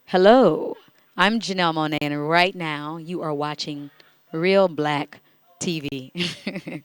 Hello, I'm Janelle Monae, and right now you are watching Real Black TV.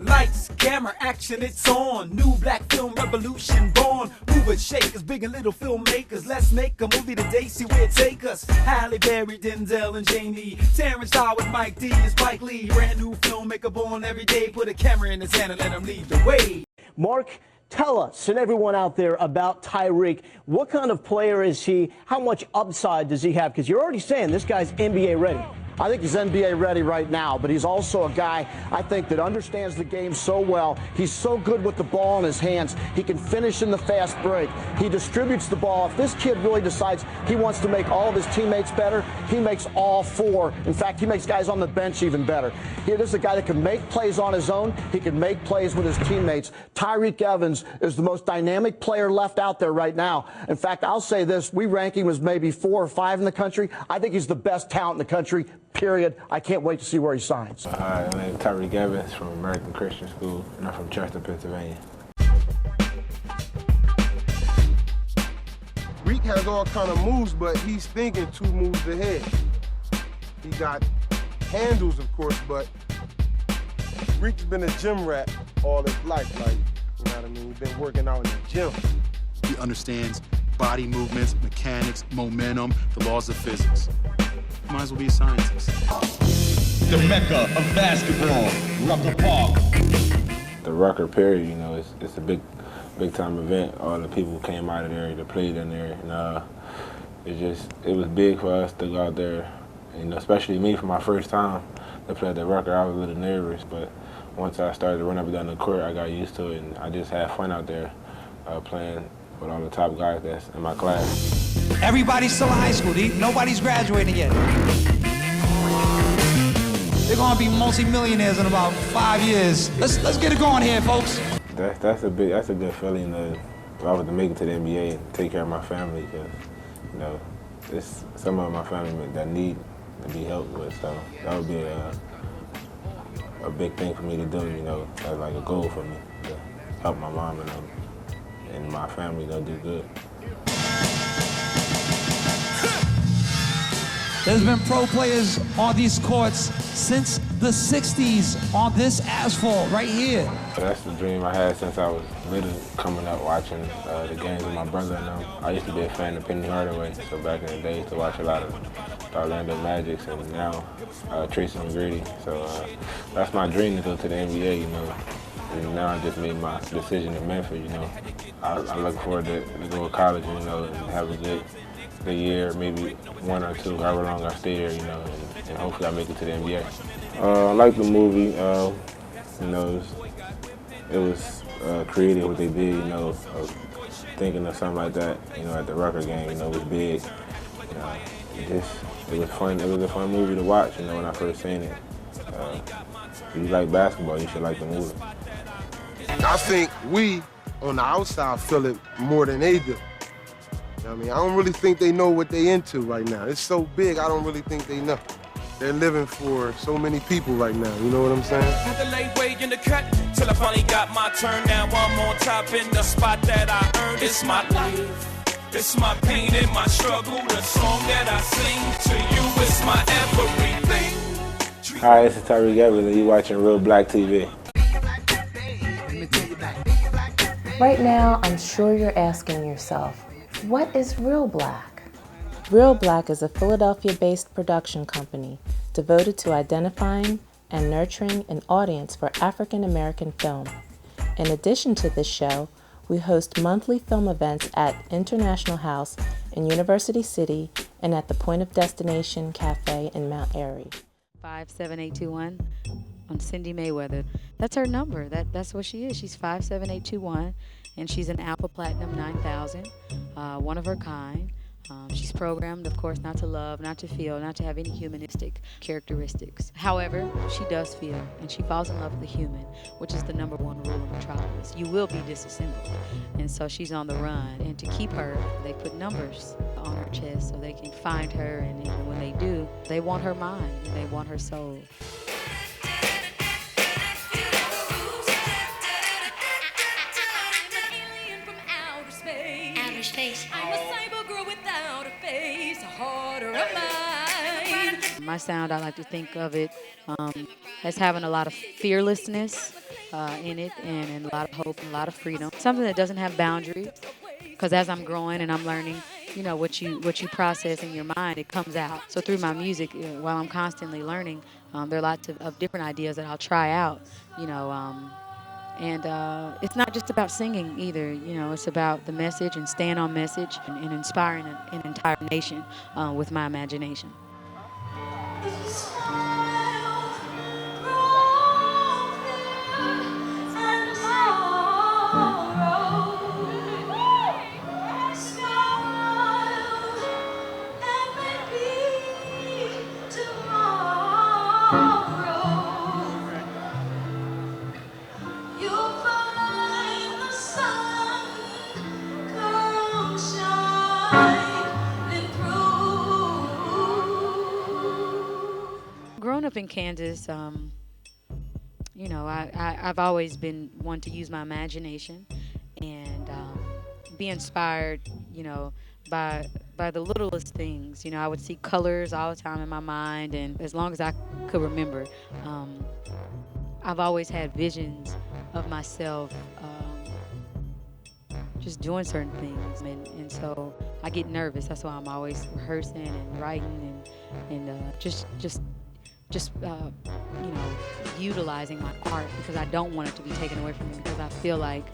Lights, camera, action, it's on. New black film revolution born. Movers, shakers, big and little filmmakers. Let's make a movie today, see where it take us. Halle Berry, Denzel, and Jamie. Terrence Howard, Mike D, and Spike Lee. Brand new filmmaker born every day. Put a camera in his hand and let him lead the way. Mark, tell us and everyone out there about Tyreke. What kind of player is he? How much upside does he have? Because you're already saying this guy's NBA ready. I think he's NBA ready right now, but he's also a guy, I think, that understands the game so well. He's so good with the ball in his hands. He can finish in the fast break. He distributes the ball. If this kid really decides he wants to make all of his teammates better, he makes all four. In fact, he makes guys on the bench even better. This is a guy that can make plays on his own. He can make plays with his teammates. Tyreke Evans is the most dynamic player left out there right now. In fact, I'll say this. We rank him as maybe 4 or 5 in the country. I think he's the best talent in the country. Period. I can't wait to see where he signs. Hi, my name is Tyreke Evans from American Christian School, and I'm from Chester, Pennsylvania. Reek has all kind of moves, but he's thinking 2 moves ahead. He got handles, of course, but Reek's been a gym rat all his life. Like, you know what I mean? He's been working out in the gym. He understands body movements, mechanics, momentum, the laws of physics. Might as well be a scientist. The Mecca of basketball, Rucker Park. The Rucker period, you know, it's a big time event. All the people came out of there to play in there, and it was big for us to go out there. You know, especially me for my first time to play at the Rucker. I was a little nervous, but once I started to run up and down the court, I got used to it, and I just had fun out there playing with all the top guys that's in my class. Everybody's still in high school. Nobody's graduating yet. They're gonna be multi-millionaires in about 5 years. Let's get it going here, folks. That's a good feeling if I was to make it to the NBA and take care of my family, because you know it's some of my family that need to be helped with. So that would be a big thing for me to do. You know, as like a goal for me to help my mom and my family. Do good. There's been pro players on these courts since the 60s on this asphalt right here. That's the dream I had since I was little, coming up watching the games with my brother and them. I used to be a fan of Penny Hardaway, so back in the day, I used to watch a lot of the Orlando Magics, and now Tracy McGrady. So that's my dream, to go to the NBA, you know. And now I just made my decision in Memphis, you know. I look forward to go to college, you know, and have a good year, maybe 1 or 2, however long I stay here, you know, and hopefully I make it to the NBA. I like the movie. You know, it was creative what they did, you know, thinking of something like that, you know, at the Rucker game, you know, was big. It was fun. It was a fun movie to watch, you know, when I first seen it. If you like basketball, you should like the movie. I think we, on the outside, feel it more than they do. I mean, I don't really think they know what they into right now. It's so big, I don't really think they know. They're living for so many people right now, you know what I'm saying? The late way in the cut till I finally got my turn. Now I'm on top in the spot that I earned. It's my life, it's my pain and my struggle. The song that I sing to you is my everything. Hi, this is Tyreke Evans, and you're watching Real Black TV. Right now, I'm sure you're asking yourself, what is Real Black? Real Black is a Philadelphia-based production company devoted to identifying and nurturing an audience for African American film. In addition to this show, we host monthly film events at International House in University City and at the Point of Destination Cafe in Mount Airy. 57821 on Cindy Mayweather. That's her number. That's what she is. She's 57821, and she's an Apple Platinum 9000, one of her kind. She's programmed, of course, not to love, not to feel, not to have any humanistic characteristics. However, she does feel, and she falls in love with the human, which is the number 1 rule in Metropolis. You will be disassembled. And so she's on the run. And to keep her, they put numbers on her chest so they can find her. And when they do, they want her mind, and they want her soul. face. I'm a cyber girl without a face, a heart or a mind. My sound, I like to think of it as having a lot of fearlessness in it, and a lot of hope and a lot of freedom. Something that doesn't have boundaries, because as I'm growing and I'm learning, you know, what you process in your mind, it comes out. So through my music, while I'm constantly learning, there are lots of different ideas that I'll try out, you know. And it's not just about singing either, you know, it's about the message and staying on message and inspiring an entire nation with my imagination. Growing up in Kansas, you know, I've always been one to use my imagination and be inspired, you know, by the littlest things. You know, I would see colors all the time in my mind, and as long as I could remember, I've always had visions of myself just doing certain things, and so I get nervous. That's why I'm always rehearsing and writing and just you know, utilizing my art, because I don't want it to be taken away from me, because I feel like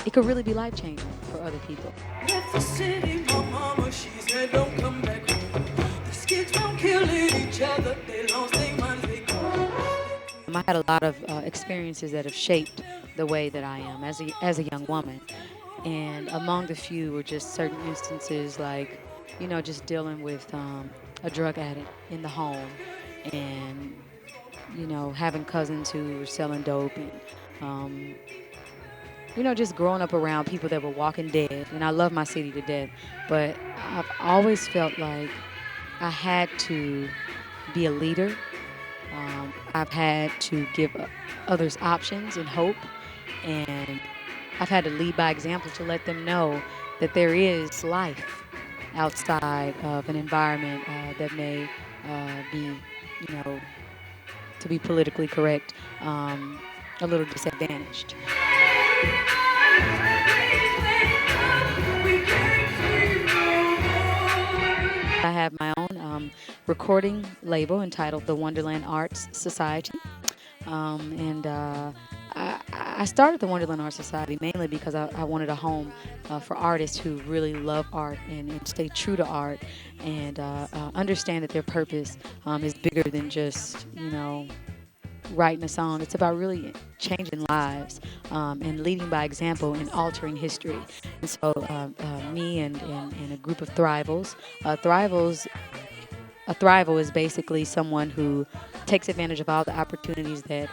it could really be life-changing for other people. Left the city, my mama, she said don't come back home. These kids don't killing each other, they lost their minds, they go. I had a lot of experiences that have shaped the way that I am as a young woman, and among the few were just certain instances like, you know, just dealing with a drug addict in the home, and, you know, having cousins who were selling dope, and, you know, just growing up around people that were walking dead. And I love my city to death, but I've always felt like I had to be a leader. I've had to give others options and hope, and I've had to lead by example to let them know that there is life outside of an environment that may be, you know, to be politically correct, a little disadvantaged. I have my own recording label entitled the Wonderland Arts Society, and I started the Wonderland Art Society mainly because I wanted a home for artists who really love art and stay true to art, and understand that their purpose is bigger than just, you know, writing a song. It's about really changing lives and leading by example and altering history. And so me and a group of Thrivals, a Thrival is basically someone who takes advantage of all the opportunities that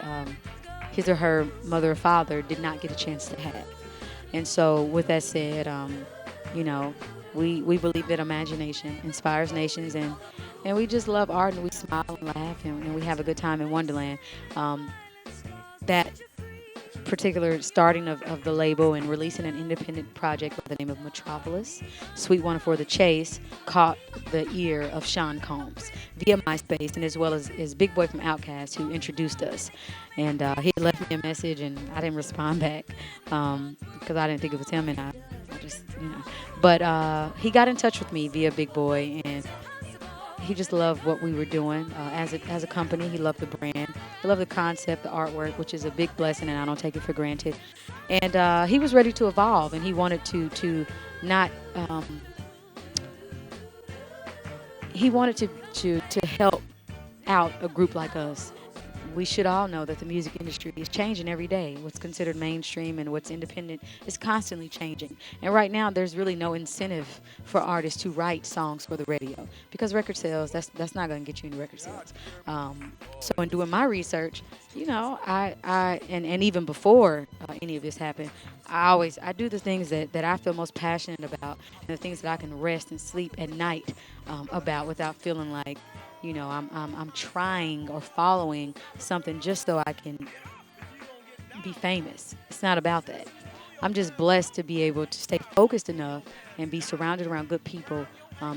his or her mother or father did not get a chance to have. And so with that said, you know, we believe that imagination inspires nations, and we just love art, and we smile and laugh, and we have a good time in Wonderland. That particular starting of the label and releasing an independent project by the name of Metropolis, Sweet One for the Chase, caught the ear of Sean Combs via MySpace, and as well as Big Boy from Outkast, who introduced us. And he left me a message, and I didn't respond back because I didn't think it was him, and I just, you know. But he got in touch with me via Big Boy, and he just loved what we were doing as a company. He loved the brand. He loved the concept, the artwork, which is a big blessing, and I don't take it for granted. And he was ready to evolve, and he wanted to not. He wanted to help out a group like us. We should all know that the music industry is changing every day. What's considered mainstream and what's independent is constantly changing. And right now, there's really no incentive for artists to write songs for the radio, because record sales, that's not going to get you any record sales. So in doing my research, you know, and even before any of this happened, I do the things that I feel most passionate about, and the things that I can rest and sleep at night about without feeling like, you know, I'm trying or following something just so I can be famous. It's not about that. I'm just blessed to be able to stay focused enough and be surrounded around good people,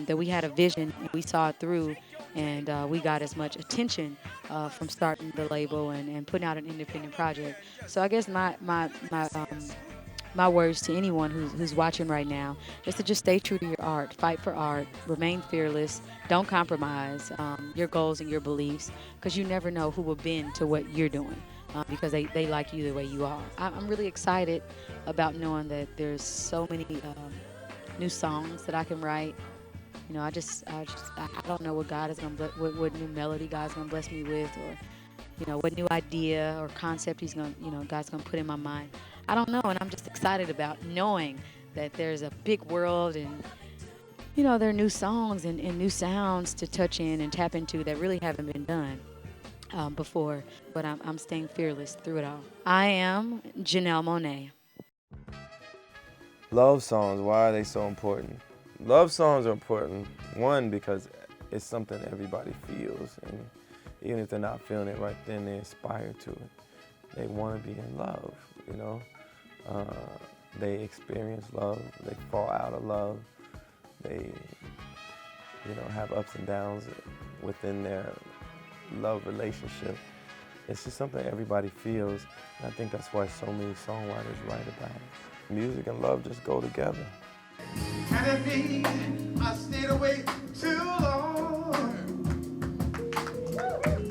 that we had a vision and we saw it through, and we got as much attention from starting the label and putting out an independent project. So I guess my words to anyone who's watching right now is to just stay true to your art, fight for art, remain fearless, don't compromise your goals and your beliefs, because you never know who will bend to what you're doing, because they like you the way you are. I'm really excited about knowing that there's so many new songs that I can write. You know, I don't know what God is gonna what new melody God's gonna bless me with, or what new idea or concept God's gonna put in my mind. I don't know, and I'm just excited about knowing that there's a big world, and there are new songs and new sounds to touch in and tap into that really haven't been done before. But I'm staying fearless through it all. I am Janelle Monae. Love songs, why are they so important? Love songs are important, one, because it's something everybody feels, and even if they're not feeling it right then, they aspire to it. They want to be in love, They experience love, they fall out of love, they, have ups and downs within their love relationship. It's just something everybody feels, and I think that's why so many songwriters write about it. Music and love just go together. And at me, I stayed away too long.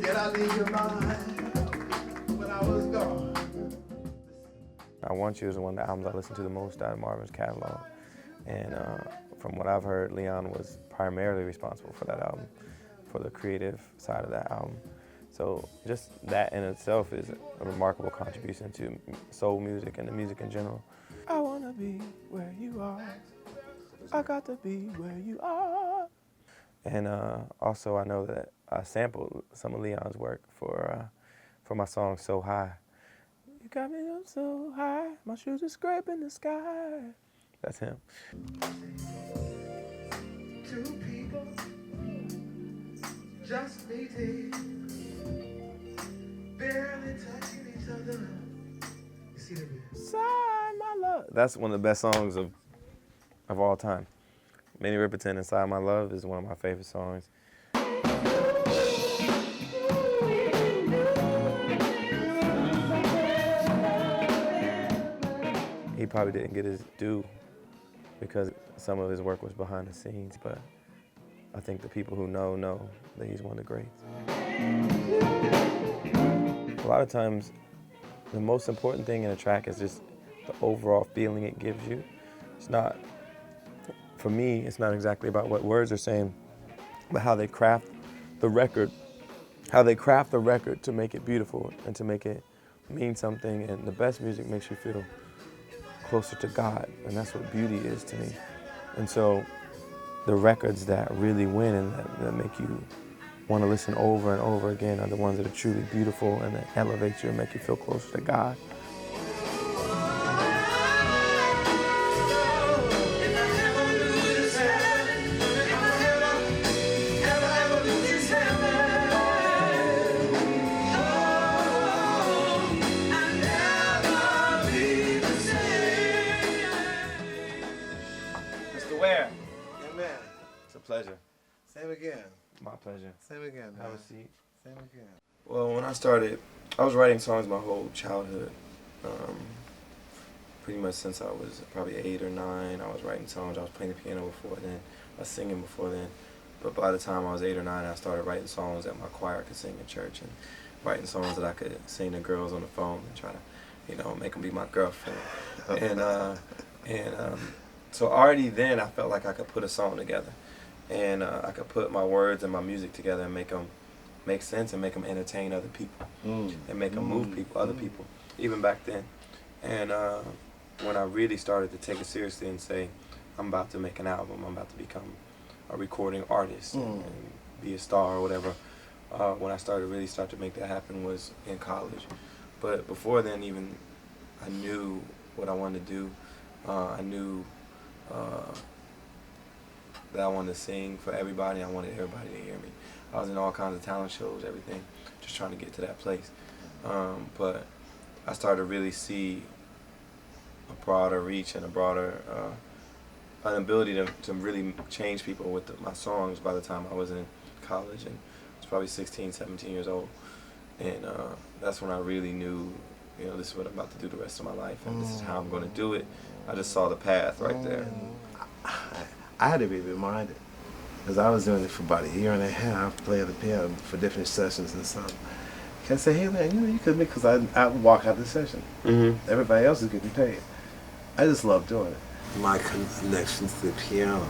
Did I leave your mind when I was gone? I Want You is one of the albums I listened to the most out of Marvin's catalog. And from what I've heard, Leon was primarily responsible for that album, for the creative side of that album. So just that in itself is a remarkable contribution to soul music and the music in general. I wanna be where you are. I got to be where you are. And also I know that I sampled some of Leon's work for my song So High. You got me up so high, my shoes are scraping the sky. That's him. Two people just meeting, barely touching each other. You see that? Inside My Love. That's one of the best songs of all time. Minnie Riperton, Inside My Love is one of my favorite songs. He probably didn't get his due because some of his work was behind the scenes, but I think the people who know that he's one of the greats. A lot of times, the most important thing in a track is just the overall feeling it gives you. It's not, for me, it's not exactly about what words are saying, but how they craft the record, to make it beautiful and to make it mean something. And the best music makes you feel closer to God, and that's what beauty is to me. And so the records that really win and that make you want to listen over and over again are the ones that are truly beautiful and that elevate you and make you feel closer to God. Ware. Yeah, man. It's a pleasure. Same again. My pleasure. Same again, man. Have a seat. Same again. Well, when I started, I was writing songs my whole childhood. Pretty much since I was probably 8 or 9, I was writing songs. I was playing the piano before then. I was singing before then. But by the time I was 8 or 9, I started writing songs that my choir could sing in church, and writing songs that I could sing to girls on the phone and try to, make them be my girlfriend. So already then I felt like I could put a song together, and I could put my words and my music together and make them make sense and make them entertain other people and make them move people, other people, even back then. And when I really started to take it seriously and say, I'm about to make an album, I'm about to become a recording artist and be a star or whatever, when I really started to make that happen was in college. But before then, even I knew what I wanted to do. I knew that I wanted to sing for everybody. I wanted everybody to hear me. I was in all kinds of talent shows, everything, just trying to get to that place. But I started to really see broader reach and a broader an ability to really change people with my songs by the time I was in college, and I was probably 16, 17 years old. And that's when I really knew, you know, this is what I'm about to do the rest of my life, and this is how I'm going to do it. I just saw the path right there. I had to be reminded, because I was doing it for about a year and a half, playing the piano for different sessions and stuff. I say, hey man, you know, you could make, because I would walk out the session. Everybody else is getting paid. I just love doing it. My connection to the piano,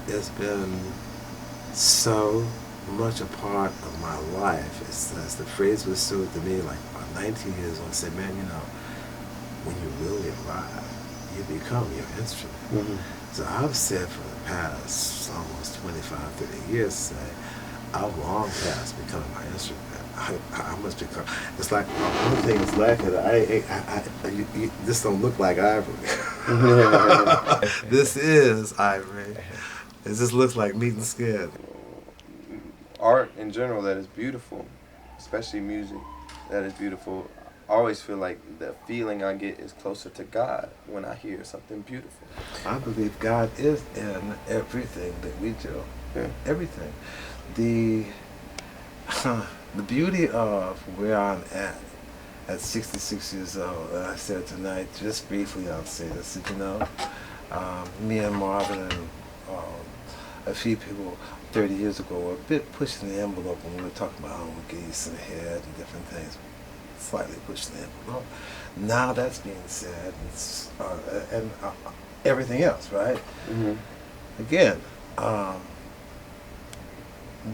it's been so much a part of my life. As the phrase was said to me, like about 19 years old, I said, man, you know, when you really arrive, you become your instrument. So I've said for the past almost 25, 30 years, say, I've long past becoming my instrument. I must become. It's like one thing is lacking. You this don't look like ivory. This is ivory. It just looks like meat and skin. Art in general that is beautiful, especially music that is beautiful. I always feel like the feeling I get is closer to God when I hear something beautiful. I believe God is in everything that we do. Yeah. Everything. The beauty of where I'm at 66 years old, and I said tonight, just briefly I'll say this, you know, me and Marvin and a few people 30 years ago were a bit pushing the envelope when we were talking about home geese and head and different things. Slightly pushing the envelope. Now that's being said, and everything else, right? Again,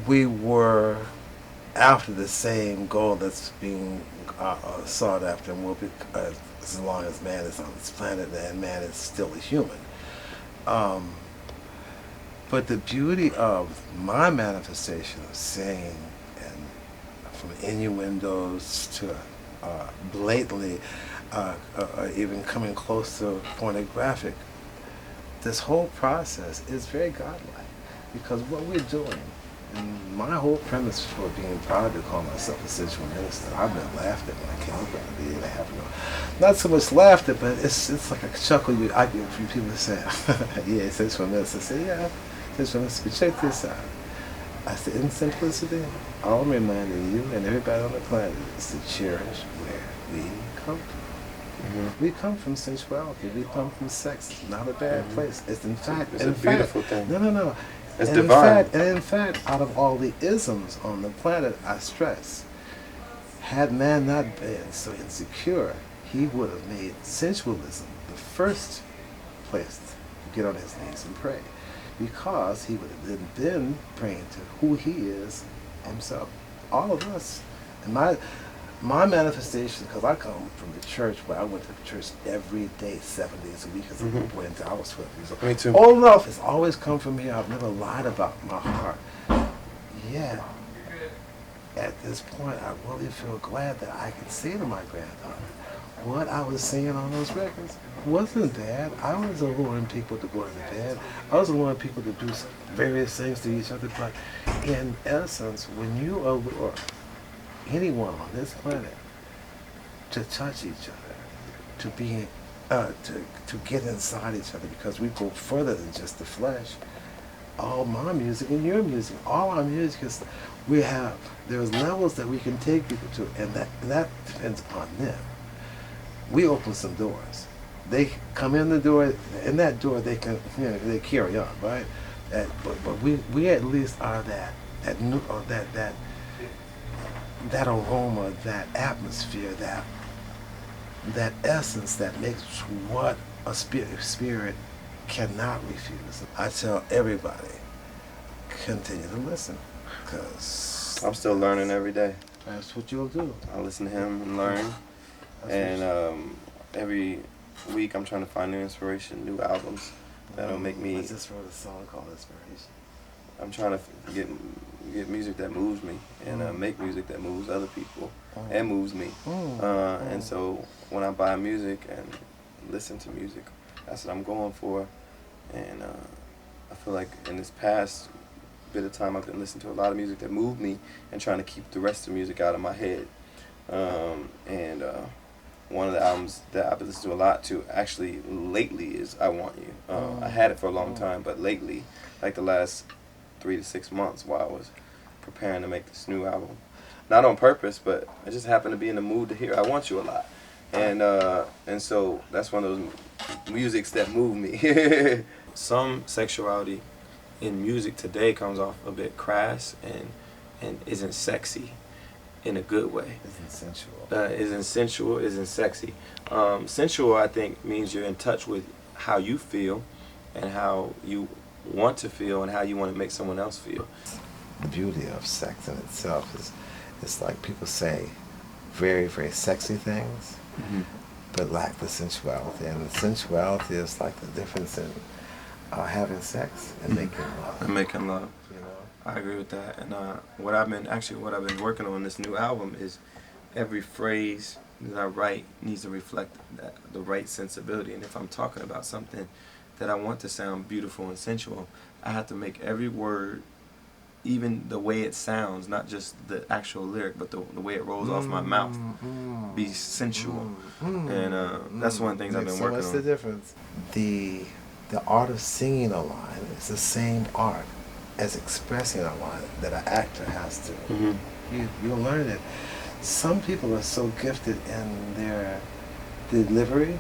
we were after the same goal that's being sought after, and will be as long as man is on this planet and man is still a human. But the beauty of my manifestation of singing, and from innuendos to blatantly even coming close to pornographic, this whole process is very godlike, because what we're doing, and my whole premise for being proud to call myself a sensual minister, I've been laughed at when I came up with a year and a half ago. Not so much laughed at, but it's like a chuckle I get from people saying, yeah, sensual minister. I say, yeah, sensual minister, but check this out. I said, in simplicity, all I'm reminding you and everybody on the planet is to cherish where we come from. We come from sensuality. We come from sex. Not a bad place. It's in fact, it's a beautiful thing. No. It's divine. In fact, out of all the isms on the planet, I stress, had man not been so insecure, he would have made sensualism the first place to get on his knees and pray, because he would have been praying to who he is himself. All of us. And my manifestation, because I come from the church where I went to the church every day, 7 days a week, as a little boy until I was 12 years old. Me too. All enough has always come from here. I've never lied about my heart. Yeah. At this point, I really feel glad that I can say to my granddaughter, what I was singing on those records wasn't bad. I was alluring people to go to bed. I was alluring people to do various things to each other. But in essence, when you allure anyone on this planet to touch each other, to be, to get inside each other, because we go further than just the flesh. All my music and your music, all our music is, there's levels that we can take people to, and that depends upon them. We open some doors. They come in the door, in that door they can, they carry on, right? But we at least are that aroma, that atmosphere, that essence that makes what a spirit cannot refuse. I tell everybody, continue to listen, because I'm still learning every day. That's what you'll do. I listen to him and learn, and every week I'm trying to find new inspiration, new albums that'll make me. I just wrote a song called Inspiration. I'm trying to get music that moves me, and make music that moves other people and moves me. And so when I buy music and listen to music, that's what I'm going for. And I feel like in this past bit of time I've been listening to a lot of music that moved me and trying to keep the rest of the music out of my head. one of the albums that I've listened to a lot to actually lately is I Want You. I had it for a long time, but lately, like the last 3 to 6 months while I was preparing to make this new album, not on purpose, but I just happened to be in the mood to hear I Want You a lot. And so that's one of those musics that move me. Some sexuality in music today comes off a bit crass and isn't sexy in a good way. Isn't sensual. Isn't sensual, isn't sexy. Sensual, I think, means you're in touch with how you feel and how you want to feel and how you want to make someone else feel. The beauty of sex in itself is, it's like people say very, very sexy things, but lack the sensuality. And the sensuality is like the difference in having sex and making love. And making love. You know? I agree with that. And what I've been working on this new album is every phrase that I write needs to reflect the right sensibility. And if I'm talking about something that I want to sound beautiful and sensual, I have to make every word, even the way it sounds, not just the actual lyric, but the way it rolls off my mouth, be sensual. And that's one of the things I've been working on. So what's the difference? The art of singing a line is the same art as expressing a line that an actor has to. You'll learn it. Some people are so gifted in their delivery,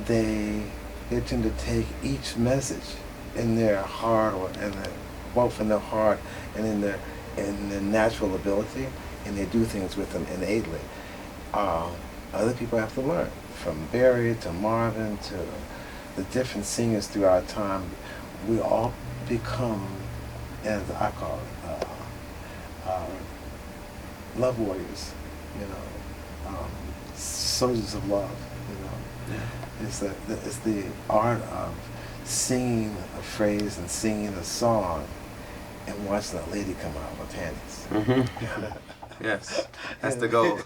they tend to take each message in their heart, or both in their heart and in their natural ability, and they do things with them innately. Other people have to learn, from Barry to Marvin to the different singers throughout time. We all become, as I call it, love warriors, you know, soldiers of love, you know. Yeah. It's the art of singing a phrase and singing a song and watching a lady come out with panties. Yes, that's the goal.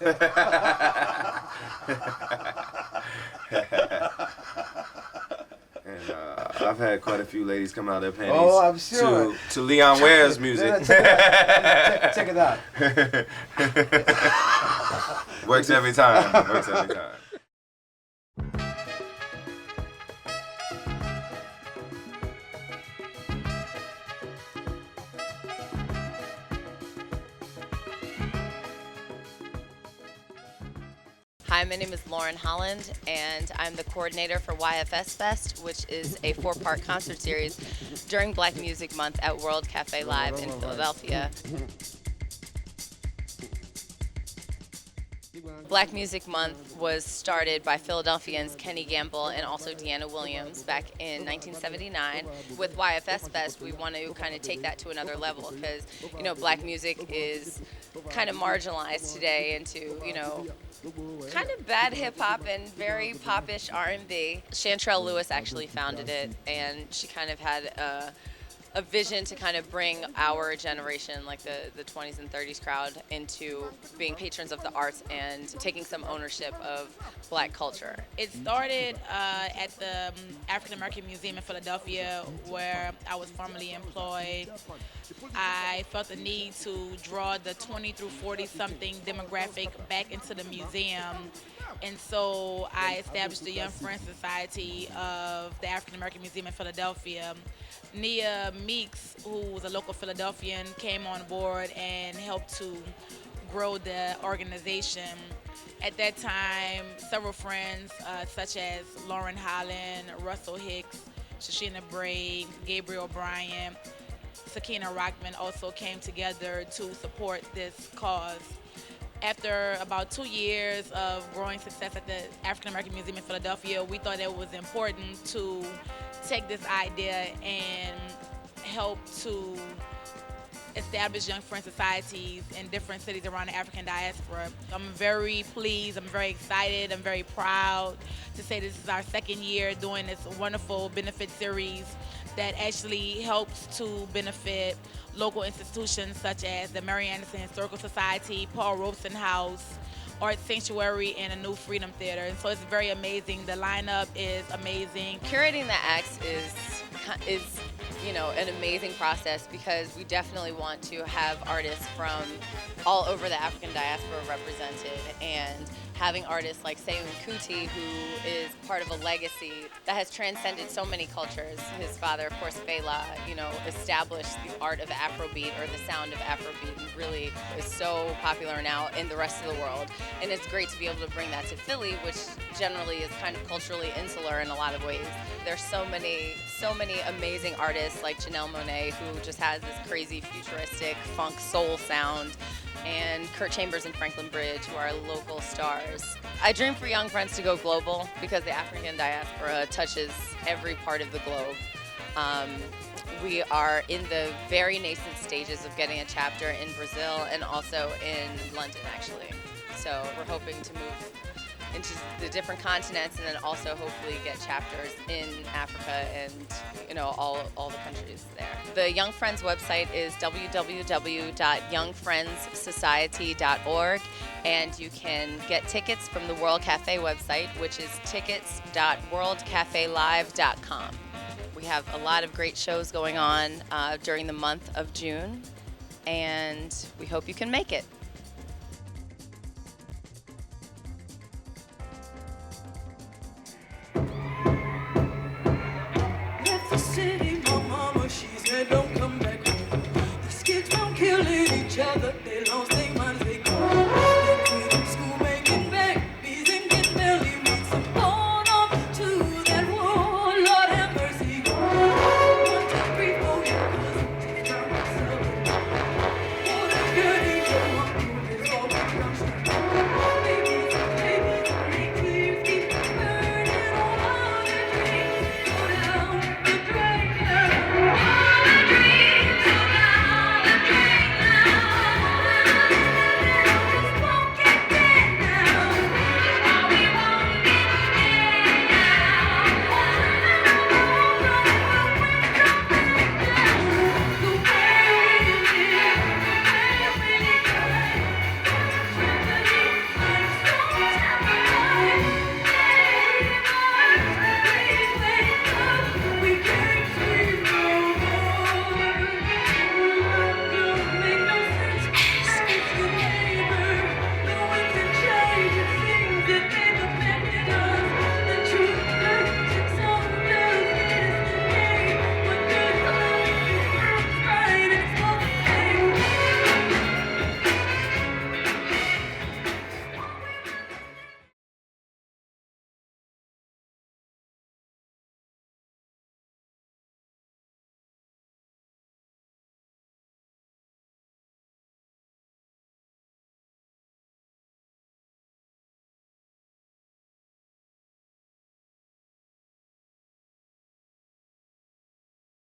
And I've had quite a few ladies come out of their panties. Oh, I'm sure. To Leon Ware's music. Check it out. Works every time. Works every time. Hi, my name is Lauren Holland, and I'm the coordinator for YFS Fest, which is a 4-part concert series during Black Music Month at World Cafe Live in Philadelphia. Black Music Month was started by Philadelphians Kenny Gamble and also Deanna Williams back in 1979. With YFS Fest, we want to kind of take that to another level because, you know, Black music is kind of marginalized today into, you know, kind of bad hip-hop and very pop-ish R&B. Chantrell Lewis actually founded it, and she kind of had a vision to kind of bring our generation, like the 20s and 30s crowd, into being patrons of the arts and taking some ownership of Black culture. It started at the African American Museum in Philadelphia, where I was formerly employed. I felt the need to draw the 20 through 40 something demographic back into the museum. And so I established the Young Friends Society of the African American Museum in Philadelphia. Nia Meeks, who was a local Philadelphian, came on board and helped to grow the organization. At that time, several friends such as Lauren Holland, Russell Hicks, Shashina Bray, Gabriel Bryan, Sakina Rockman also came together to support this cause. After about 2 years of growing success at the African American Museum in Philadelphia, we thought it was important to take this idea and help to establish Young Friends Societies in different cities around the African diaspora. I'm very pleased, I'm very excited, I'm very proud to say this is our second year doing this wonderful benefit series that actually helps to benefit local institutions such as the Mary Anderson Historical Society, Paul Robeson House, Art Sanctuary, and a new Freedom Theater. And so it's very amazing. The lineup is amazing. Curating the acts is you know, an amazing process because we definitely want to have artists from all over the African diaspora represented. And having artists like Seun Kuti, who is part of a legacy that has transcended so many cultures. His father, of course, Fela, established the art of Afrobeat, or the sound of Afrobeat, and really is so popular now in the rest of the world. And it's great to be able to bring that to Philly, which generally is kind of culturally insular in a lot of ways. There's so many amazing artists like Janelle Monae, who just has this crazy futuristic funk soul sound, and Kurt Chambers and Franklin Bridge, who are local stars. I dream for Young Friends to go global because the African diaspora touches every part of the globe. We are in the very nascent stages of getting a chapter in Brazil and also in London, actually. So we're hoping to move into the different continents and then also hopefully get chapters in Africa and all the countries there. The Young Friends website is www.youngfriendssociety.org, and you can get tickets from the World Cafe website, which is tickets.worldcafelive.com. We have a lot of great shows going on during the month of June, and we hope you can make it.